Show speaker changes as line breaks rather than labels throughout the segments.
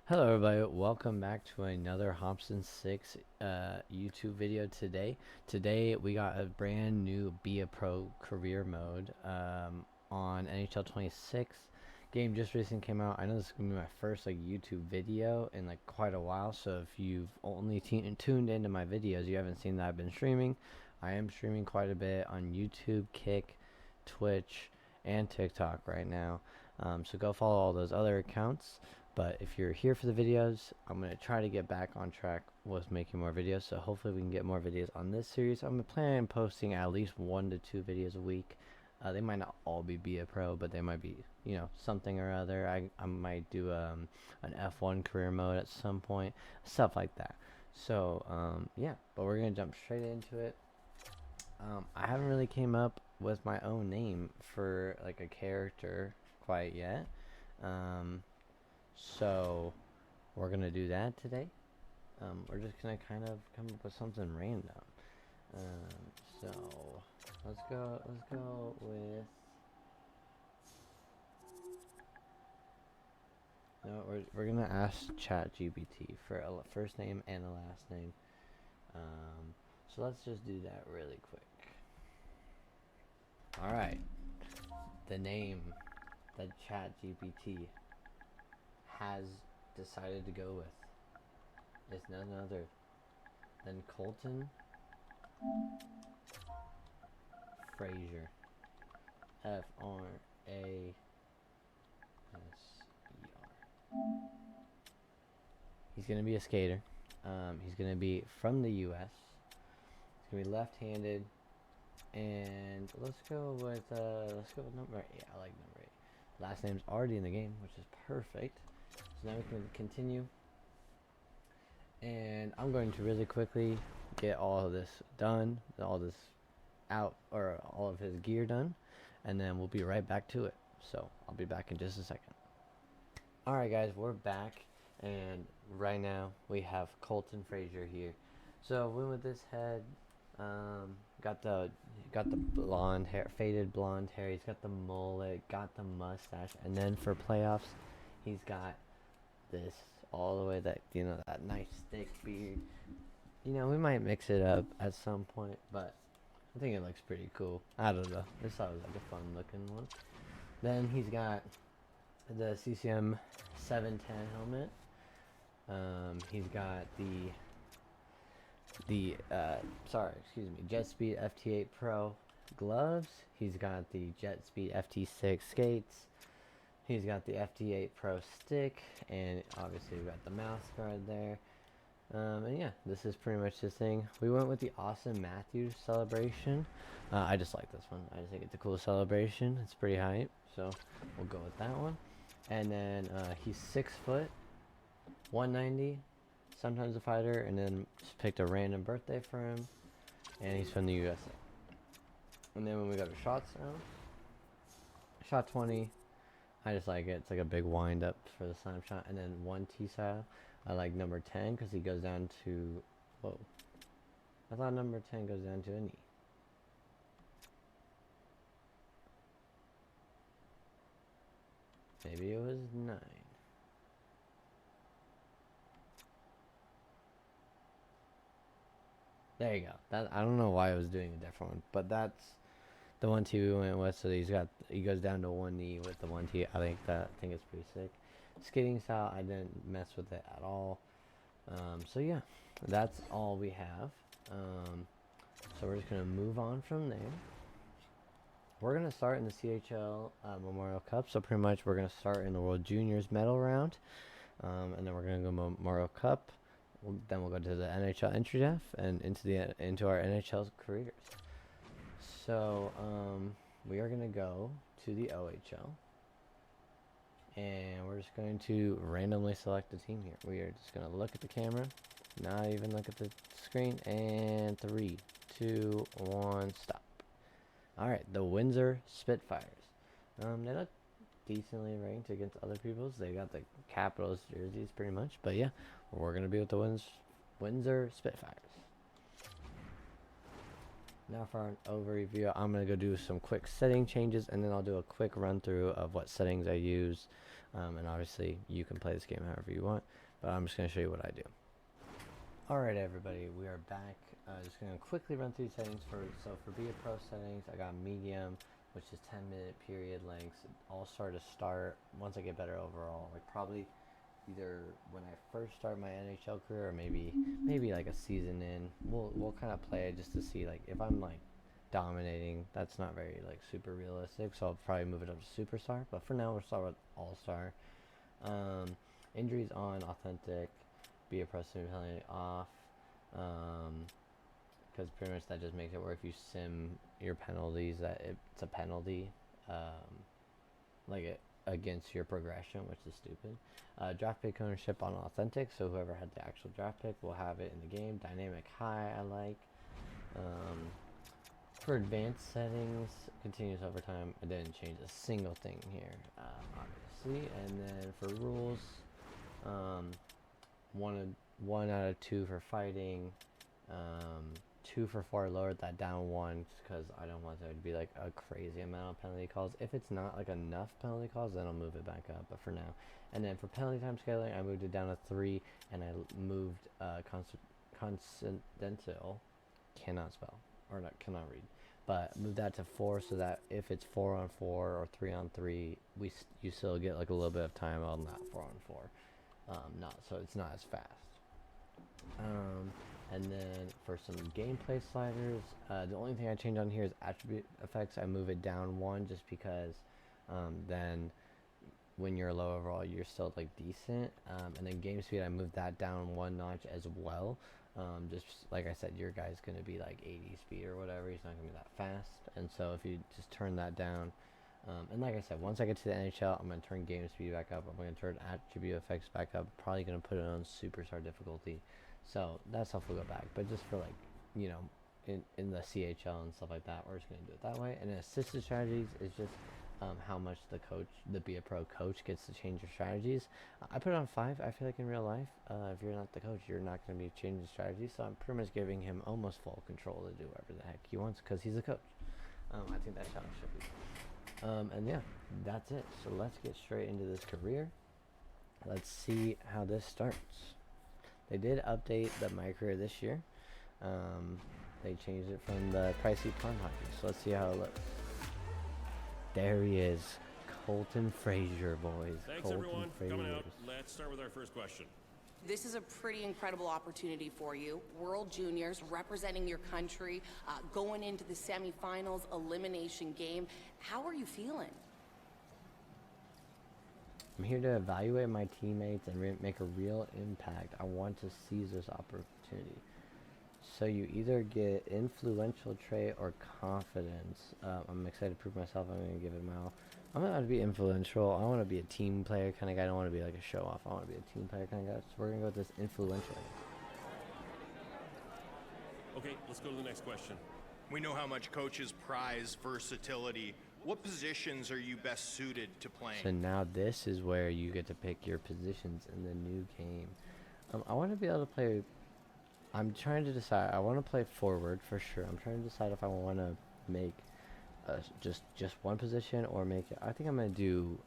Hello everybody, welcome back to another Hobson 6 YouTube video today. Today we got a brand new Be a Pro career mode on NHL 26. Game just recently came out. I know this is going to be my first YouTube video in quite a while, so if you've only tuned into my videos, you haven't seen that I've been streaming. I am streaming quite a bit on YouTube, Kick, Twitch, and TikTok right now. So go follow all those other accounts. But if you're here for the videos, I'm going to try to get back on track with making more videos. So hopefully we can get more videos on this series. I'm planning on posting at least 1 to 2 videos a week. They might not all be a pro, but they might be, something or other. I might do an F1 career mode at some point, stuff like that. So, yeah, but we're going to jump straight into it. I haven't really came up with my own name for a character quite yet. So we're gonna do that today. We're just gonna kind of come up with something random. So let's go with. No, we're gonna ask ChatGPT for a first name and a last name. So let's just do that really quick. All right, the name that ChatGPT has decided to go with is none other than Colton Frazier. Fraser. He's going to be a skater. He's going to be from the U.S. He's going to be left-handed. And let's go with number 8. I like number 8. Last name's already in the game, which is perfect. So now we can continue. And I'm going to really quickly get all of this done, all this out, or all of his gear done, and then we'll be right back to it. So I'll be back in just a second. Alright guys, we're back, and right now we have Colton Frazier here. So went with this head, got the blonde hair, faded blonde hair. He's got the mullet, got the mustache, and then for playoffs, he's got this all the way, that that nice thick beard. We might mix it up at some point, but I think it looks pretty cool. I don't know. This thought was a fun looking one. Then he's got the CCM 710 helmet. He's got the Jet Speed FT8 Pro gloves. He's got the Jet Speed FT6 skates. He's got the FT8 Pro stick, and obviously we got the mouse guard there. And yeah, this is pretty much this thing. We went with the Austin Matthews celebration. I just like this one. I just think it's a cool celebration. It's pretty hype, so we'll go with that one. And then he's 6 foot, 190, sometimes a fighter, and then just picked a random birthday for him, and he's from the USA. And then when we go to shots now, shot 20, I just like it. It's like a big wind up for the slam shot. And then 1 T style, I like number 10 because he goes down to, whoa, I thought number 10 goes down to a knee. Maybe it was 9. There you go. That, I don't know why I was doing a different one, but that's the 1 T we went with. So he goes down to 1 knee with the 1 T. I think it's pretty sick. Skating style, I didn't mess with it at all. So yeah, that's all we have. So we're just gonna move on from there. We're gonna start in the CHL Memorial Cup. So pretty much we're gonna start in the World Juniors medal round, and then we're gonna go Memorial Cup. Then we'll go to the NHL entry def and into our NHL careers. So we are gonna go to the OHL, and we're just going to randomly select a team here. We are just gonna look at the camera, not even look at the screen, and 3, 2, 1, stop. All right, the Windsor Spitfires. They look decently ranked against other people's. They got the Capitals jerseys pretty much, but yeah, we're gonna be with the Windsor Spitfires. Now for an overview, I'm gonna go do some quick setting changes, and then I'll do a quick run through of what settings I use And obviously you can play this game however you want, but I'm just going to show you what I do. Alright everybody, we are back. Just going to quickly run through settings. So for Be a Pro settings, I got medium, which is 10-minute period lengths, all-star to start. Once I get better overall, like probably either when I first start my NHL career or maybe like a season in, we'll kind of play it just to see, like, if I'm like dominating, that's not very like super realistic, so I'll probably move it up to superstar, but for now we'll start with all-star. Injuries on, authentic, Be a Pro sim penalty off, because pretty much that just makes it where if you sim your penalties that it's a penalty, like it against your progression, which is stupid. Draft pick ownership on authentic, so whoever had the actual draft pick will have it in the game. Dynamic high, I like. For advanced settings, continuous overtime, I didn't change a single thing here, obviously. And then for rules, 1 out of 2 for fighting, 2 for 4, lowered that down 1 because I don't want there to be like a crazy amount of penalty calls. If it's not like enough penalty calls, then I'll move it back up, but for now. And then for penalty time scaling, I moved it down to 3, and I moved consonantal, cannot spell, or not, cannot read, but move that to 4, so that if it's 4 on 4 or 3 on 3, you still get like a little bit of time on that 4 on 4, not so it's not as fast. And then for some gameplay sliders, the only thing I change on here is attribute effects. I move it down 1 just because then when you're low overall, you're still like decent. And then game speed, I moved that down 1 notch as well. Just like I said, your guy's going to be like 80 speed or whatever. He's not going to be that fast. And so if you just turn that down, and like I said, once I get to the NHL, I'm going to turn game speed back up. I'm going to turn attribute effects back up. Probably going to put it on superstar difficulty. So that stuff will go back. But just for like, you know, in the CHL and stuff like that, we're just going to do it that way. And assisted strategies is just how much the Be a Pro coach gets to change your strategies. I put it on 5. I feel like in real life, if you're not the coach, you're not going to be changing strategies. So I'm pretty much giving him almost full control to do whatever the heck he wants because he's a coach. I think that's how it should be. And yeah, that's it. So let's get straight into this career. Let's see how this starts. They did update my career this year. They changed it from the pricey pond hockey. So let's see how it looks. There he is, Colton Frazier, boys.
Thanks,
Colton
everyone, for
Frazier.
coming out. Let's start with our first question.
This is a pretty incredible opportunity for you. World Juniors, representing your country, going into the semifinals, elimination game. How are you feeling?
I'm here to evaluate my teammates and make a real impact. I want to seize this opportunity. So you either get influential trait or confidence. I'm excited to prove myself. I'm going to give it my all. I'm going to be influential. I want to be a team player kind of guy. I don't want to be like a show off. I want to be a team player kind of guy. So we're going to go with this influential.
Okay, let's go to the next question.
We know how much coaches prize versatility. What positions are you best suited to playing?
So now this is where you get to pick your positions in the new game. I want to be able to play. I'm trying to decide. I want to play forward for sure. I'm trying to decide if I want to make just one position or make it. I think I'm gonna do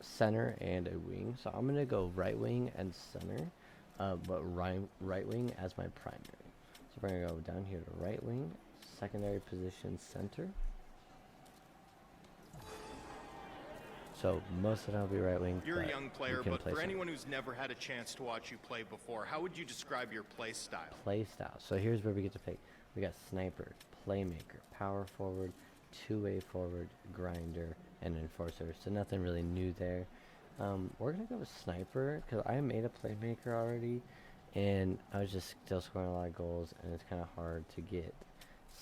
center and a wing. So I'm gonna go right wing and center, but right wing as my primary. So we're gonna go down here to right wing, secondary position center. So most of the time I'll be right wing.
You're a young player, but for
center.
anyone who's never had a chance to watch you play before, how would you describe your play style?
Play style. So here's where we get to pick. We got sniper, playmaker, power forward, two-way forward, grinder, and enforcer. So nothing really new there. We're gonna go with sniper because I made a playmaker already, and I was just still scoring a lot of goals, and it's kind of hard to get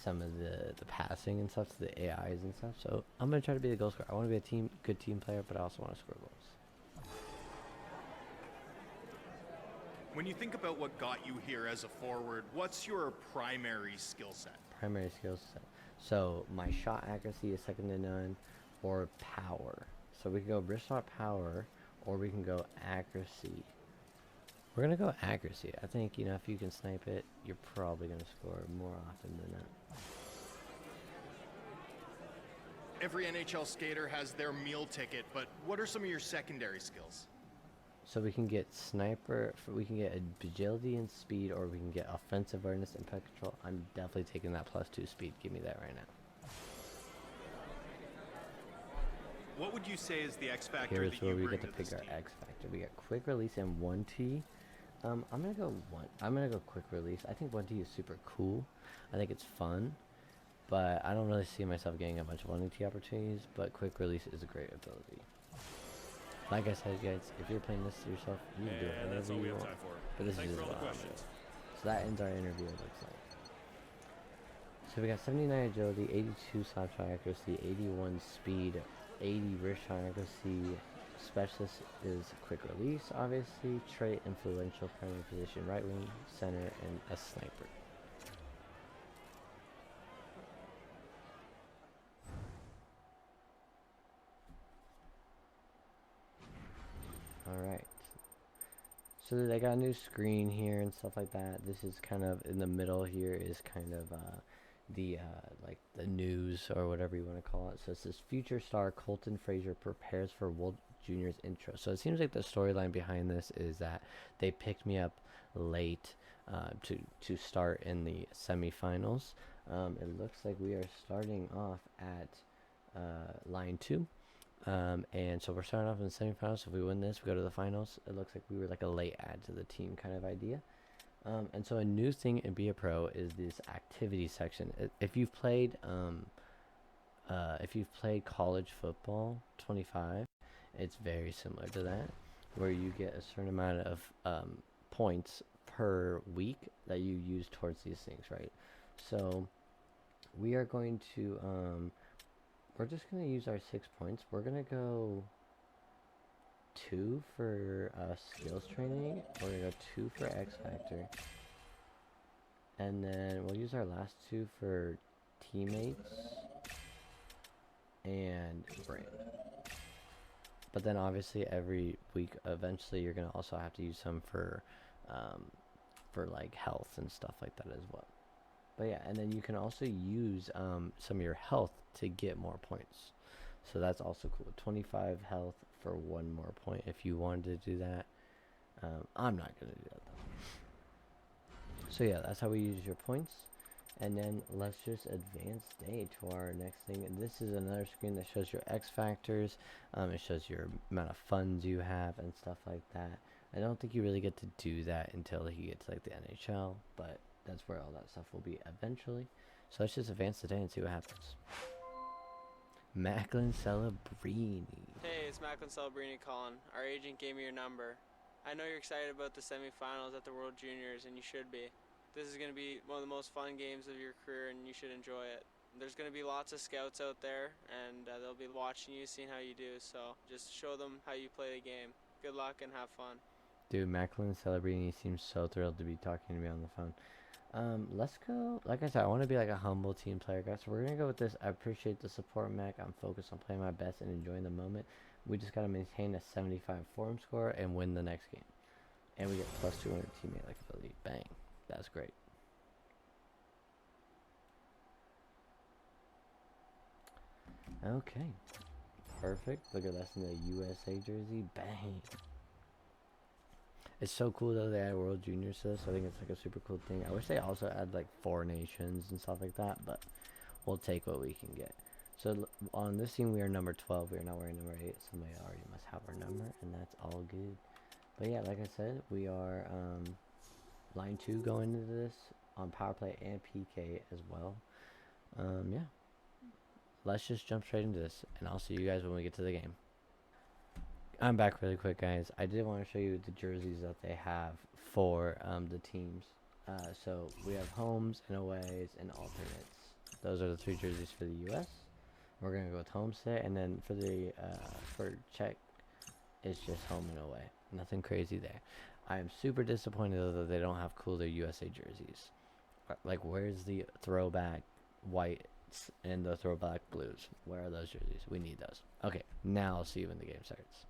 some of the passing and stuff to the AIs and stuff. So I'm gonna try to be the goal scorer. I want to be a good team player, but I also want to score goals.
When you think about what got you here as a forward, what's your primary skill set?
Primary skill set. So my shot accuracy is second to none, or power. So we can go wrist shot power, or we can go accuracy. We're gonna go accuracy. I think, you know, if you can snipe it, you're probably gonna score more often than not.
Every NHL skater has their meal ticket, but what are some of your secondary skills?
So we can get sniper, we can get agility and speed, or we can get offensive awareness and puck control. I'm definitely taking that +2 speed. Give me that right now.
What would you say is the X factor
Here's
that
where
you
we
bring
get to
to
pick
this
our
team?
X factor. We got quick release and 1T. I'm gonna go one. I'm gonna go quick release. I think 1T is super cool. I think it's fun, but I don't really see myself getting a bunch of 1T opportunities. But quick release is a great ability. Like I said, guys, if you're playing this yourself, you can do it
And that's all
whatever
we
you
have
want.
time for.
But this
Thanks
is
for all the
what I'm doing.
questions.
So that ends our interview, it looks like. So we got 79 agility, 82 slap shot accuracy, 81 speed, 80 wrist shot accuracy. Specialist is quick release, obviously. Trait, influential, primary position, right wing, center, and a sniper. Alright. So they got a new screen here and stuff like that. This is kind of in the middle here is kind of the like the news or whatever you want to call it. So it says future star Colton Fraser prepares for World Juniors intro. So it seems like the storyline behind this is that they picked me up late to start in the semifinals. It looks like we are starting off at line 2. And so we're starting off in the semifinals. So if we win this, we go to the finals. It looks like we were like a late add to the team kind of idea. And so a new thing in Be a Pro is this activity section. If you've played college football 25, it's very similar to that, where you get a certain amount of points per week that you use towards these things, right? So we are going to we're just going to use our 6 points. We're going to go 2 for skills training. We're going to go 2 for X Factor. And then we'll use our last 2 for teammates and brand. But then obviously every week, eventually you're going to also have to use some for like health and stuff like that as well. But yeah, and then you can also use some of your health to get more points. So that's also cool. 25 health for 1 more point if you wanted to do that. I'm not going to do that though. So yeah, that's how we use your points. And then let's just advance day to our next thing. And this is another screen that shows your X factors. It shows your amount of funds you have and stuff like that. I don't think you really get to do that until you get to like the NHL, but that's where all that stuff will be eventually. So let's just advance the day and see what happens. Macklin Celebrini.
Hey, it's Macklin Celebrini calling. Our agent gave me your number. I know you're excited about the semifinals at the World Juniors, and you should be. This is going to be one of the most fun games of your career, and you should enjoy it. There's going to be lots of scouts out there, and they'll be watching you, seeing how you do. So just show them how you play the game. Good luck and have fun.
Dude, Macklin Celebrini seems so thrilled to be talking to me on the phone. Let's go. Like I said, I want to be like a humble team player, guys. So we're going to go with this. I appreciate the support, Mac. I'm focused on playing my best and enjoying the moment. We just got to maintain a 75 form score and win the next game. And we get +200 teammate like ability. Bang. That's great. Okay. Perfect. Look at us in the USA jersey. Bang. It's so cool though they add World Juniors to this. I think it's like a super cool thing. I wish they also add like 4 nations and stuff like that, but we'll take what we can get. So on this team we are number 12. We are not wearing number 8. Somebody already must have our number, and that's all good. But yeah, like I said, we are line 2 going into this on power play and PK as well. Yeah. Let's just jump straight into this, and I'll see you guys when we get to the game. I'm back really quick, guys. I did want to show you the jerseys that they have for the teams. So we have homes and aways and alternates. Those are the 3 jerseys for the U.S. We're gonna go with home set, and then for the for Czech, it's just home and away. Nothing crazy there. I am super disappointed though that they don't have cooler USA jerseys. Like, where's the throwback white and the throwback blues? Where are those jerseys? We need those. Okay, now I'll see you when the game starts.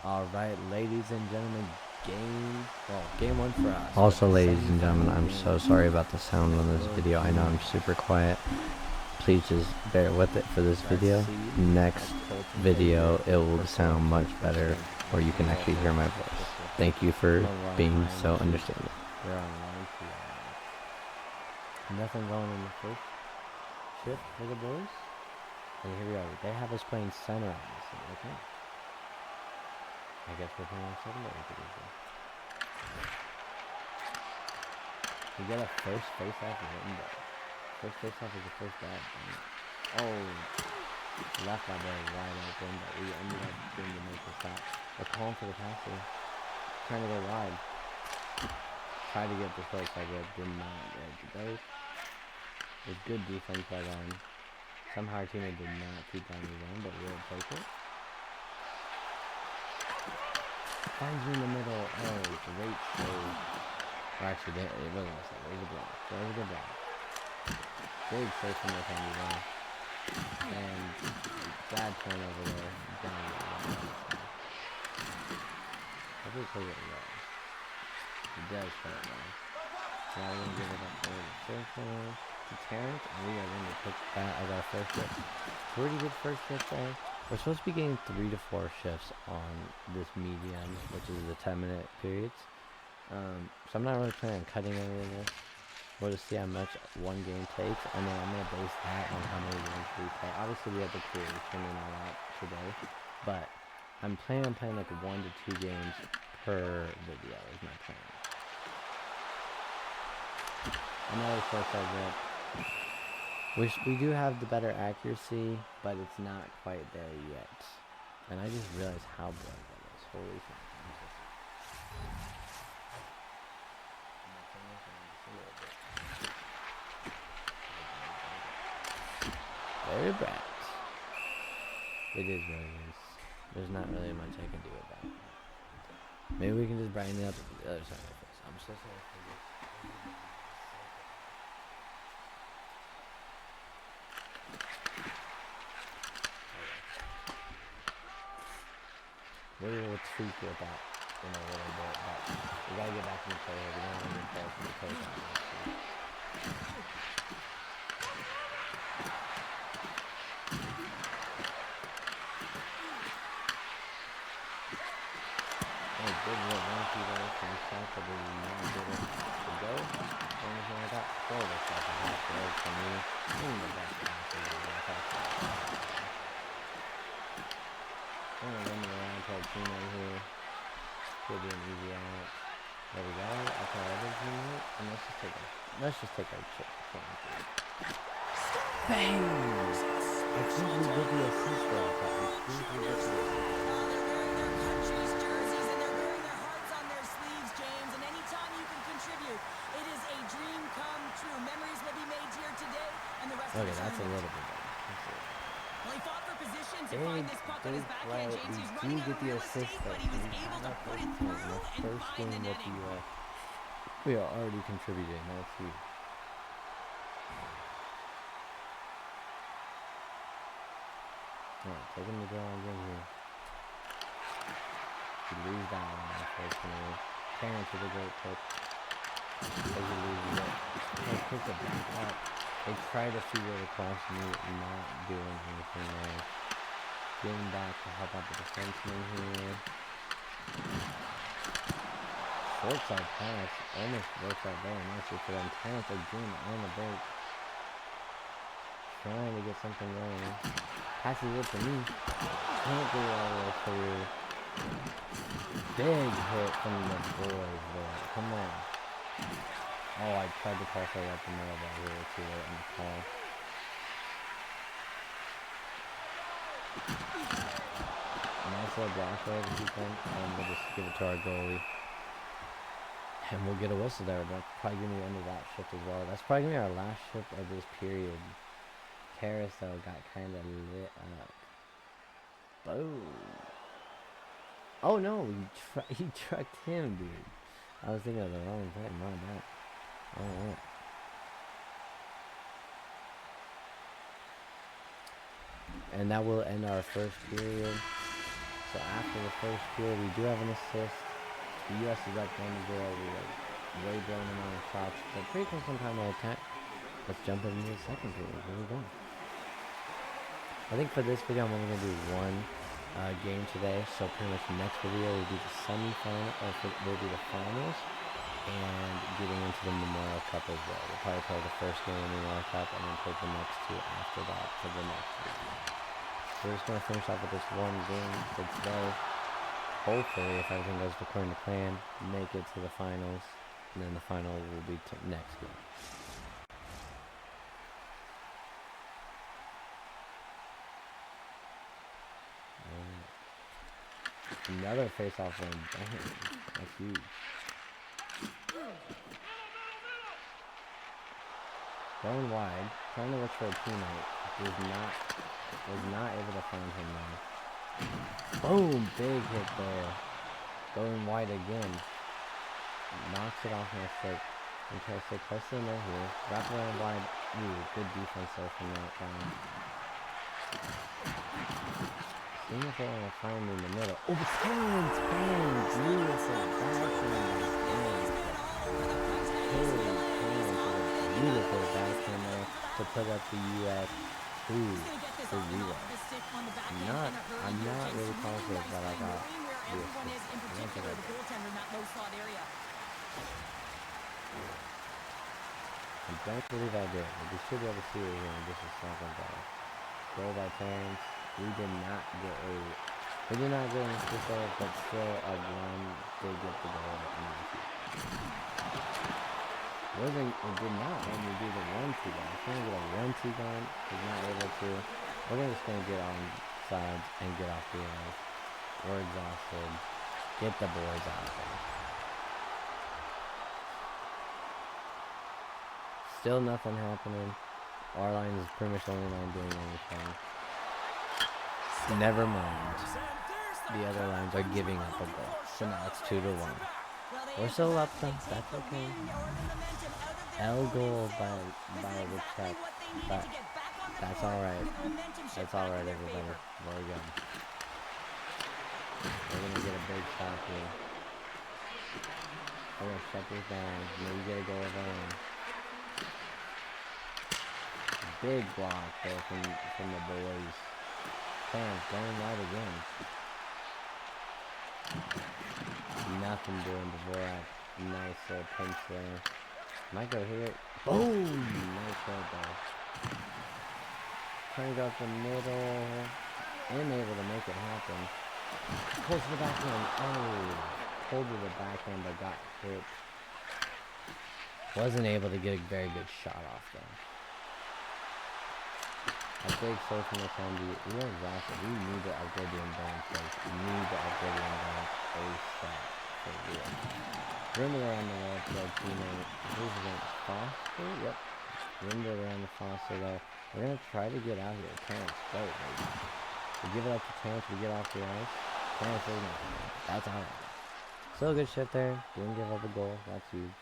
Alright, ladies and gentlemen, game 1 for us. Also, ladies and gentlemen, I'm so sorry about the sound on this video. I know I'm super quiet. please just bear with it for this video. Next video, it will sound much better, or you can actually hear my voice. Thank you for being so understanding. They're on line 2. Nothing going in the first shift for the boys. And here we are. They have us playing center on this one. Okay. I guess we're playing secondary position. We get a first face-off written though. First face-off is the first bad thing. Oh, left my boy wide open, but we ended up getting to make the stop. They're calling for the passer. Trying to go wide. Tried to get the first side, but did not get it to go. With good defense by them. Somehow our teammate did not keep on the run, but we'll take it. Finds me in the middle. Oh, great save. Or actually, it wasn't a save. It was a block. That was a good block. Big save from the time there. And bad turnover there. Hopefully it plays it well. It does play it well. Now we're going to give it up for the circle to Terrence, and we are going to pick that as our first shift. Pretty good first shift there. We're supposed to be getting 3 to 4 shifts on this medium, which is the 10-minute periods. So I'm not really planning on cutting any of this. We'll just see how much one game takes, and then I'm going to base that on how many games we play. Obviously, we have the creation and all that today, but I'm planning on playing like 1 to 2 games per video is my plan. Another first segment. We do have the better accuracy, but it's not quite there yet. And I just realized how bright that is. Holy shit. Very bright. It is what it is. There's not really much I can do about it. Maybe we can just brighten it up to the other side of this. I'm so sorry for this. We will tweak with that in a little bit, but we gotta get back in the play here. We don't want to get close to the play time. Oh, good work. 1-2 there from South, but we did not get it to go. Or anything like that. Forward stuff is not good for me. The best I'm gonna run it around to our teammate here. Should be an easy out. There we go. I'll try our other teammate. And let's just take our chip. Bang! I think we did the assist there. I think we did the assist. Okay, that's a little bit better.
Well, he fought for position to
Big
find this puck on his backhand, James. He's running
we do
out
get the
real
assist
estate,
though.
but he was able to put it through and find the netting.
We are already contributing. That's huge. Alright, taking the draw again here. We lose that one, unfortunately. Terrence with a great pick. They lose it. They pick it back up. They try to see where the cross me, not doing anything there. Getting back to help out the defenseman here. Short side pass. Almost works out very nicely for them. Terrence again on the break. Trying to get something going. Passes it to me. Can't go all the way through. Big hit from the boys there. Come on. Oh, I tried to toss it up the middle, but we were too late on the call. Nice little block there to keep on, and we'll just give it to our goalie. And we'll get a whistle there, but that's probably going to be the end of that shift as well. That's probably going to be our last shift of this period. Harris, though, got kind of lit up. Boom. Oh, no, he trucked him, dude. I was thinking of the wrong thing, my bad. Alright. And that will end our first period. So after the first period, we do have an assist. The U.S. is up 1-0. We are way blowing them on the shots. But pretty close on time to attack. Let's jump into the second period. Here we go. I think for this video, I'm only gonna do one game today. So pretty much the next video will be the semifinal, or will be the finals, and getting into the Memorial Cup as well. We'll probably play the first game in the Memorial Cup, and then play the next two after that for the next video. So we're just gonna finish off with this one game for today. Hopefully, if everything goes according to plan, make it to the finals, and then the final will be next game. Another face-off win. Damn, that's huge. Going wide, trying to look for a teammate. Was not able to find him now. Boom! Big hit there. Going wide again. Knocks it off my stick. And tries to stay close to the net here. Wrap around wide. Ooh, good defense there from that guy. Seeing if they want to find me in the middle. Oh, Terrence! Bang! Beautiful backhand. Beautiful backhand there to put up the U.S. 2-0. I'm not really confident that I got this. I don't think I did. I don't believe I did. But we should be able to see it here in just a second though. Goal by Terrence. We did not get an assist there, but still a one did get the goal. It did not let me do the 1-2 gun. I was trying to get a 1-2 gun, was not able to. We're just gonna get on sides and get off the ice. We're exhausted. Get the boys out there. Still nothing happening. Our line is pretty much the only line doing anything. Never mind. The other lines are giving up a goal. So now it's 2-1. We're still up though. That's okay. L goal by the check. But that's alright. That's alright, everybody. We're good. We're gonna get a big shot here. We're gonna shut this down. Maybe get a goal of our own. Big block there from the boys. Fans going wide again. Nothing doing Dvorak. Nice little pinch there. Might go here. Boom! Nice hit there. Trying to go up the middle. Unable to make it happen. Close to the backhand. Oh! Pulled to the backhand but got hit. Wasn't able to get a very good shot off though. A big save from the Sandy. We are exhausted. We need to upgrade the endurance. We need to upgrade the endurance ASAP. For real. Rimmed around the wall to our teammate. Who's it? Foster? Yep. Rimmed around the Foster though. We're gonna try to get out here. Terrence, go, baby. We give it up to Terrence. We get off the ice. Terrence is nothing. That's alright. Still a good shit there. Didn't give up a goal. That's huge.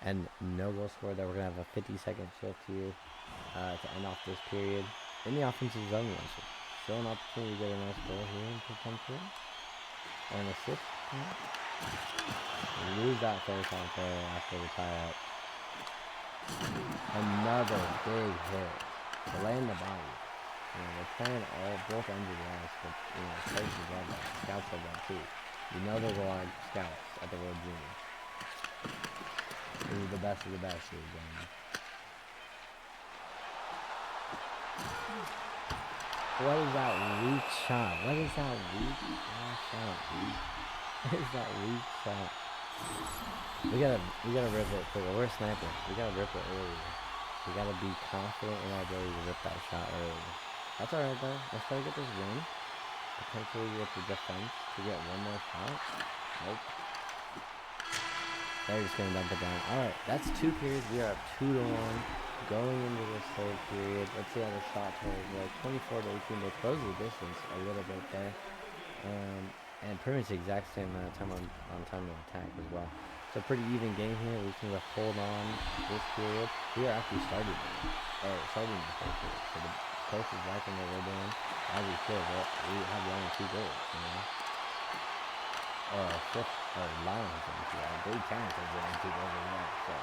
And no goal scored there. We're gonna have a 50-second shift here. To end off this period in the offensive zone. Still an opportunity to get a nice goal here potentially, or an assist. We lose that face off there after the tie up. Another big hit to land the body. They're playing both ends of the ice, but coaches love that, scouts love that too. You know there's a lot of scouts at the World Juniors. This is the best of the best here, gentlemen. What is that weak shot? What is that weak shot? What is that weak shot? We gotta rip it quicker. We're a sniper. We gotta rip it earlier. We gotta be confident in our ability to rip that shot earlier. That's alright though. Let's try to get this win. Potentially with the defense to get one more shot. Nope. They're just gonna dump it down. Alright, that's 2 periods. We are up 2-1. Going into this third period, let's see how the shot total is. 24-18. They close the distance a little bit there, and pretty much the exact same amount of time on time to attack as well. So pretty even game here. We can hold on this period. We are actually starting the third period. So the coach is liking what we're doing as we should. We have only 2 goals, or a fifth, or line has only 2. I believe Terrence has only 2 goals as well. So.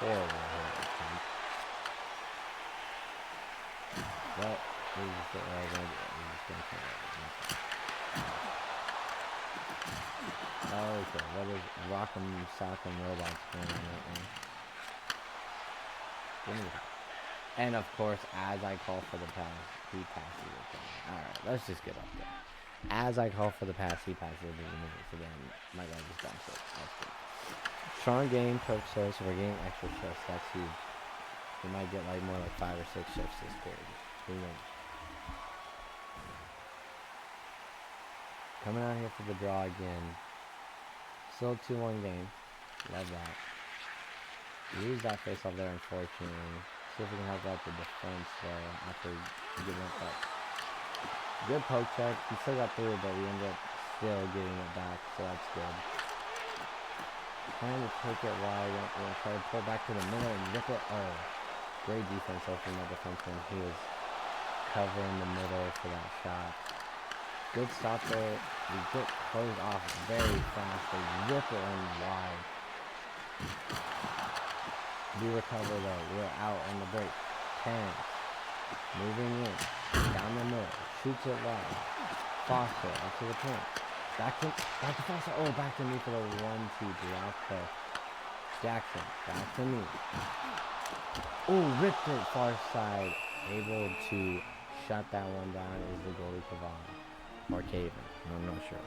Horrible hit. attempt. But we're just gonna kill it. Okay, what is Rock'em Sock'em Robots going on right now? Give me that. And of course, as I call for the pass, he passes it to me. Alright, let's just get up there. As I call for the pass, he passes it to me. So then my guy just dumps it. That's good. Strong game, coach says, so we're getting extra shifts. That's huge. We might get like more like 5 or 6 shifts this period. Who knows? Coming out here for the draw again. Still 2-1 game. Love that. Lose that face off there, unfortunately. See if we can help out the defense there after giving up that good poke check. He still got through, but we ended up still getting it back, so that's good. Trying to take it wide. We're going to try to pull back to the middle and rip it. Oh, great defense though from that defenseman. He was covering the middle for that shot. Good stop there. We get closed off very fast. They rip it in wide. We recover though. We're out on the break. Terrence. Moving in. Down the middle. Shoots it wide. Foster up to the point. Back to Foster. Oh, back to me for the 1-2 block there. Jackson. Back to me. Oh, ripped it far side. Able to shut that one down is the goalie Kavan. Or Caven. I'm not sure.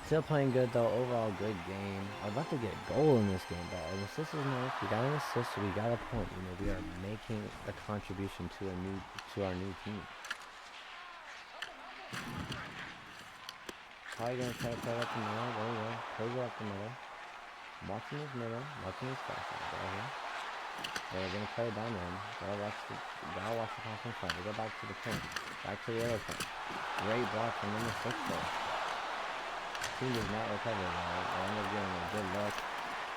Still playing good though. Overall good game. I'd love to get a goal in this game, but an assist is nice. We got an assist, so we got a point. You know, we are making a contribution to our new team. Probably gonna try to play it up the middle. There we go. Plays it up the middle. Watching his middle. Watching his fast side. Right here. They're gonna play it down to him. Gotta watch the pass in front. We go back to the point. Back to the other point. Great block from number 6 there. Team does not recover though. I end up getting a good look.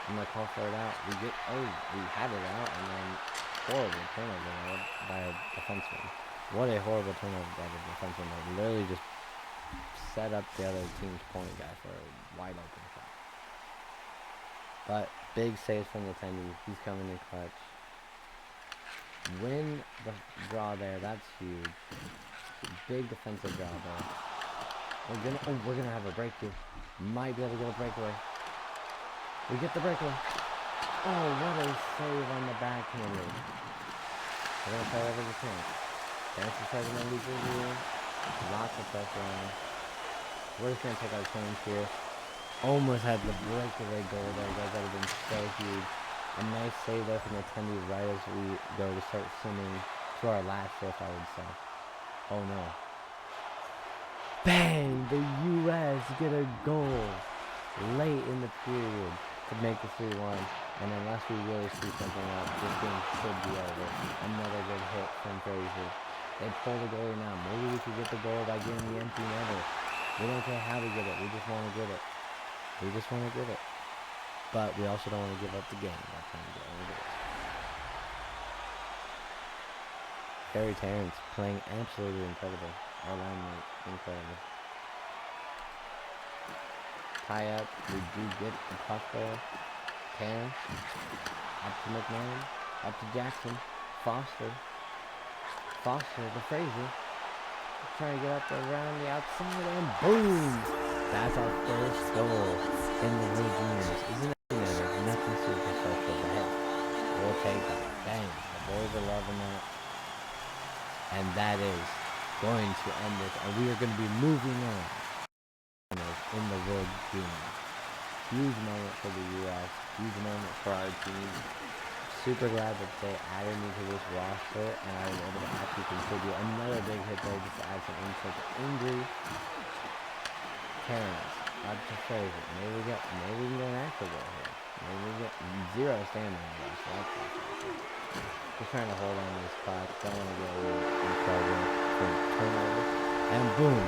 I'm gonna call for it out. We had it out, and then horrible turnover by a defenseman. What a horrible turnover by the defenseman. They literally just set up the other team's point guy for a wide open shot. But big saves from the attendees. He's coming in clutch. Win the draw there. That's huge. Big defensive draw there. We're gonna have a breakthrough. Might be able to get a breakaway. We get the breakaway. Oh, what a save on the backhander. We're gonna play over the tank. Thanks for taking on these review. Lots of pressure on us. We're just gonna take our change here. Almost had the breakaway goal there, guys. That would have been so huge. A nice save there from the attendees right as we go to start swimming to our last shift, I would say. Oh no. Bang! The U.S. get a goal late in the period to make the 3-1. And unless we really screw something up, this game should be over. Another good hit from Frazier. They pull the goalie now. Maybe we could get the goal by getting the empty netter. We don't care how we get it. We just want to get it. We just want to get it. But we also don't want to give up the game. That's how we get it. Gary Terrence playing absolutely incredible. Our linemate, incredible. Tie up. We do get the puck there. Terrence. Up to McMahon. Up to Jackson. Foster. Foster to Frazier. Trying to get up there around the outside, and boom! That's our first goal in the World Juniors. Isn't it? There's nothing super special, but hey, we'll take that. Dang, the boys are loving that. And that is going to end it, and we are going to be moving on in the World Juniors. Huge moment for the U.S., huge moment for our team. Super glad that they added me to this roster, and I was able to actually contribute. Another big hit there just to add some insult to injury. Terrence, up to Frazier. Maybe we can get an actual goal here. Maybe we get 0 stamina, I guess. So that's awesome. Just trying to hold on to this clock. Don't want to get in trouble for turnovers. And boom,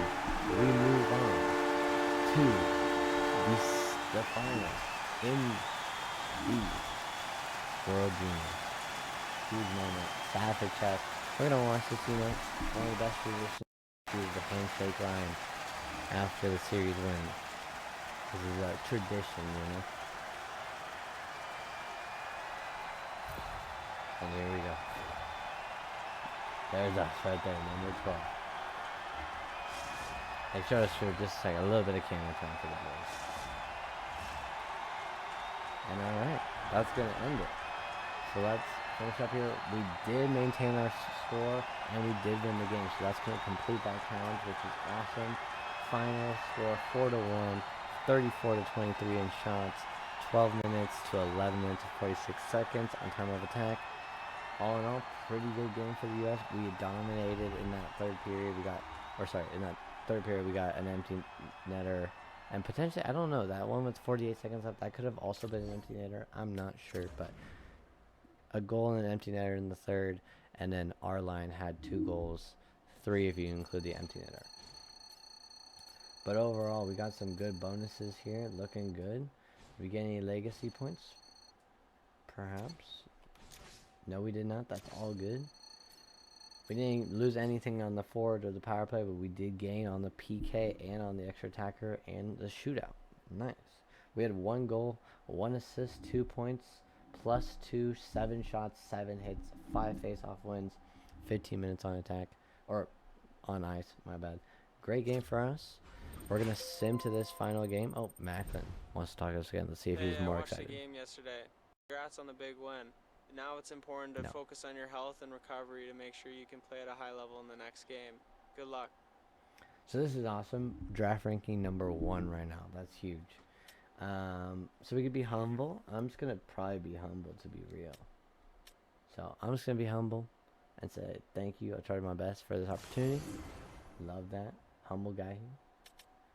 we move on to the final in the World Juniors. Huge moment. Sad for Chuck. We're gonna watch this, you know. One of the best positions is the handshake line after the series win. This is a tradition, you know. And here we go. There's us right there, number 12. They showed us for just like a little bit of camera time for the boys. And alright, that's going to end it. So let's finish up here. We did maintain our score, and we did win the game. So that's going to complete that challenge, which is awesome. Final score 4-1, 34-23 in shots, 12 minutes to 11 minutes and 46 seconds on time of attack. All in all, pretty good game for the U.S. We dominated in that third period. In that third period, we got an empty netter. And potentially, I don't know, that one with 48 seconds left, that could have also been an empty netter. I'm not sure, but a goal and an empty netter in the third, and then our line had 2 goals, 3 if you include the empty netter. But overall, we got some good bonuses here, looking good. Did we get any legacy points? Perhaps. No, we did not. That's all good. We didn't lose anything on the forward or the power play, but we did gain on the PK and on the extra attacker and the shootout. Nice. We had 1 goal, 1 assist, 2 points, +2, 7 shots, 7 hits, 5 face-off wins, 15 minutes on attack, or on ice, my bad. Great game for us. We're going to sim to this final game. Oh, Macklin wants to talk to us again. Let's see if he's more excited.
I watched the game yesterday. Congrats on the big win. Now it's important to focus on your health and recovery to make sure you can play at a high level in the next game. Good luck.
So this is awesome. Draft ranking number 1 right now. That's huge. So we could be humble. I'm just going to probably be humble, to be real. So I'm just going to be humble and say thank you. I tried my best for this opportunity. Love that. Humble guy here.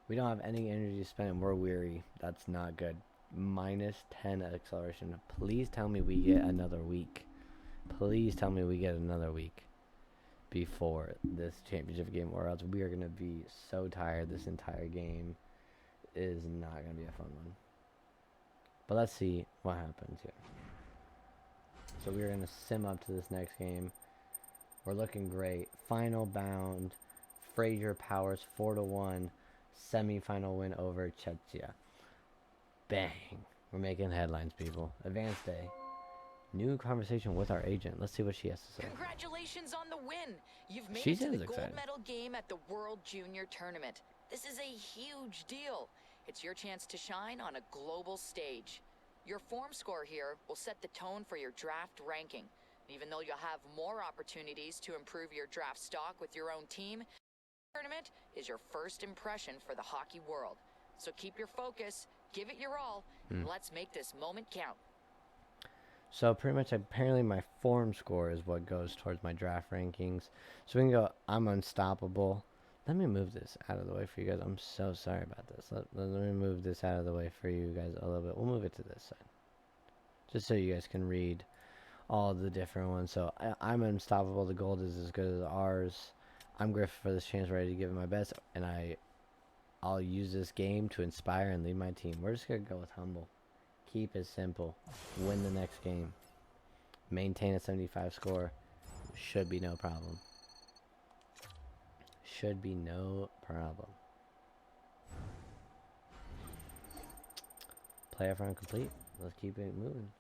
We don't have any energy to spend. We're weary. That's not good. -10 acceleration. Please tell me we get another week. Please tell me we get another week before this championship game, or else we are going to be so tired. This entire game is not going to be a fun one. But let's see what happens here. So we're going to sim up to this next game. We're looking great. Final bound. Fraser Powers 4-1. Semi-final win over Czechia. Bang. We're making headlines, people. Advanced day. New conversation with our agent. Let's see what she has to say.
Congratulations on the win. You've made
She
it to the
sounds excited.
gold medal game at the World Junior Tournament. This is a huge deal. It's your chance to shine on a global stage. Your form score here will set the tone for your draft ranking. Even though you'll have more opportunities to improve your draft stock with your own team, the tournament is your first impression for the hockey world. So keep your focus, give it your all, and let's make this moment count.
So pretty much apparently my form score is what goes towards my draft rankings. So we can go, I'm unstoppable. Let me move this out of the way for you guys. I'm so sorry about this. Let me move this out of the way for you guys a little bit. We'll move it to this side. Just so you guys can read all the different ones. So I'm unstoppable. The gold is as good as ours. I'm grateful for this chance, ready to give it my best. And I'll use this game to inspire and lead my team. We're just going to go with humble. Keep it simple. Win the next game. Maintain a 75 score. Should be no problem. Should be no problem. Playoff round complete. Let's keep it moving.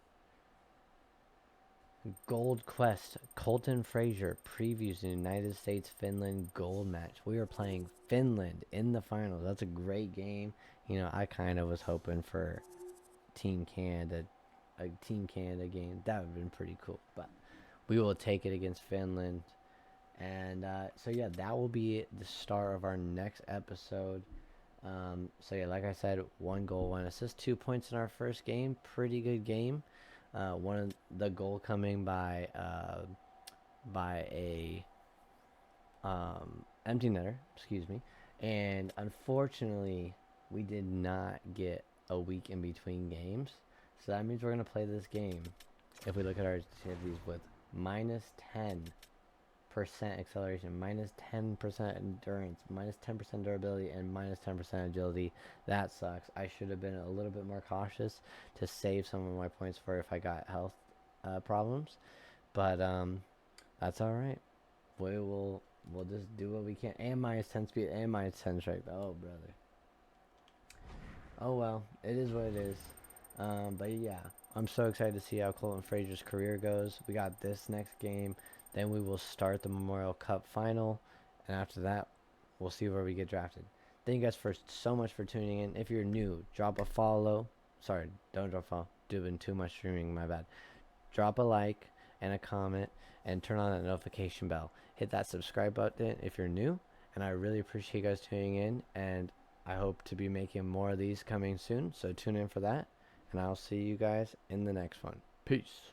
Gold Quest. Colton Fraser previews the United States-Finland gold match. We are playing Finland in the finals. That's a great game. You know, I kind of was hoping for Team Canada, a Team Canada game. That would have been pretty cool. But we will take it against Finland. And so yeah, that will be the start of our next episode. So yeah, like I said, 1 goal, 1 assist, 2 points in our first game. Pretty good game. One of the goal coming by a empty netter, excuse me. And unfortunately, we did not get a week in between games. So that means we're gonna play this game, if we look at our activities, with -10% acceleration, -10% endurance, -10% durability, and -10% agility. That sucks. I should have been a little bit more cautious to save some of my points for if I got health problems. But that's all right. We'll just do what we can. And -10 speed and -10 strength. Oh brother. Oh well, it is what it is. But yeah, I'm so excited to see how Colton Frazier's career goes. We got this next game. Then we will start the Memorial Cup final. And after that, we'll see where we get drafted. Thank you guys so much for tuning in. If you're new, drop a follow. Sorry, don't drop a follow. Doing too much streaming, my bad. Drop a like and a comment and turn on that notification bell. Hit that subscribe button if you're new. And I really appreciate you guys tuning in. And I hope to be making more of these coming soon. So tune in for that. And I'll see you guys in the next one. Peace.